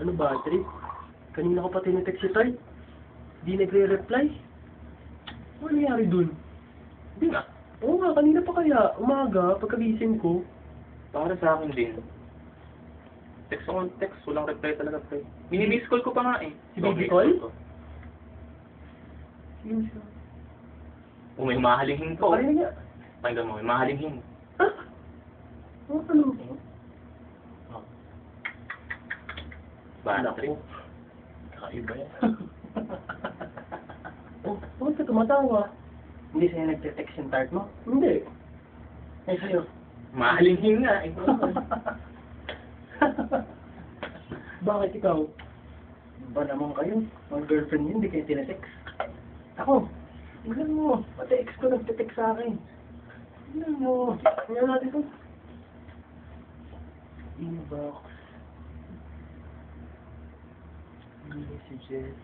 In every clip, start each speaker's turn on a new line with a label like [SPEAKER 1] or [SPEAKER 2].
[SPEAKER 1] Ano ba, Trip? Kanina ko pa tinetext si Tart. Di nagre-reply. Ano nangyari dun?
[SPEAKER 2] Hindi nga.
[SPEAKER 1] Oo nga, kanina pa kaya. Umaga, pagkagising ko.
[SPEAKER 2] Para sa akin din. Text ako ng text. Walang reply talaga, pre. Mini-miss call ko pa nga eh.
[SPEAKER 1] Si Baby Call?
[SPEAKER 2] Ko. Oh, may mahalinghin po.
[SPEAKER 1] Parinig nga.
[SPEAKER 2] Pakinggan mo, may mahalinghin.
[SPEAKER 1] Ha? Ano?
[SPEAKER 2] Battery.
[SPEAKER 1] Kakaiba yan. Bakit ka tumatawa? Hindi sa'yo nagte-text yung Tart mo? Hindi. Eh, sa'yo?
[SPEAKER 2] Mahalinghin nga eh.
[SPEAKER 1] Bakit ikaw? Ba naman kayo? Mga girlfriend yun, hindi kayo tinetext. Ako, tingnan mo. Pati ex ko nagte-text sa akin. Tingnan mo. Tingnan natin ito. Inbox. Messages.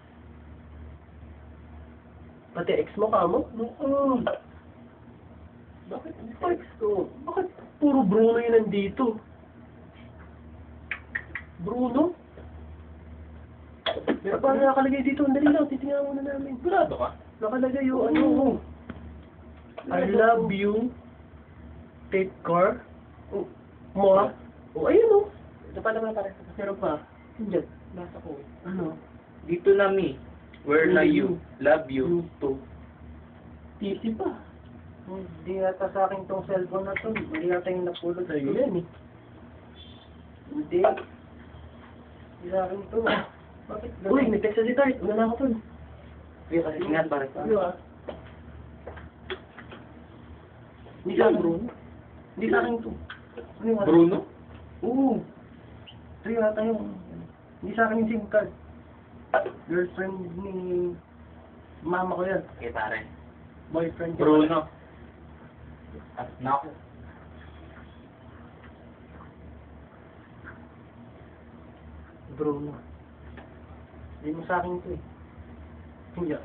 [SPEAKER 1] Pati ex mo ka mo? Oo. Bakit ex ko? Bakit puro Bruno yun nandito? Bruno? Pero paano nakalagay dito? Ang dali lang, titingnan muna namin.
[SPEAKER 2] Sigurado ka?
[SPEAKER 1] Nakalagay yung ano. I love you. Take care. Oh, mo? Oh, ayun oh.
[SPEAKER 2] Ito pa naman pare.
[SPEAKER 1] Pero pa. Hindi. Basta ko. Ano?
[SPEAKER 2] Dito na me. Where na you? Love you. To.
[SPEAKER 1] Titi pa. Hindi yata sa akin tong cellphone na to. Mali yata yung napulot sa'yo yan eh. Hindi. Hindi sa akin to. Bakit? Uy, may text si Tart. Una na ako to.
[SPEAKER 2] Kaya kasi ingat pare.
[SPEAKER 1] Ano ah? Hindi sa akin. Bruno? Hindi sa akin to. Ano yung ano?
[SPEAKER 2] Bruno?
[SPEAKER 1] Oo. Ito yata yung... Hindi sa akin yung SIM card. Girlfriend ni... Mama ko yan.
[SPEAKER 2] Okay pare.
[SPEAKER 1] Boyfriend ko.
[SPEAKER 2] Bruno. At nako.
[SPEAKER 1] Bruno. Hindi mo sa akin ito eh. Hindi.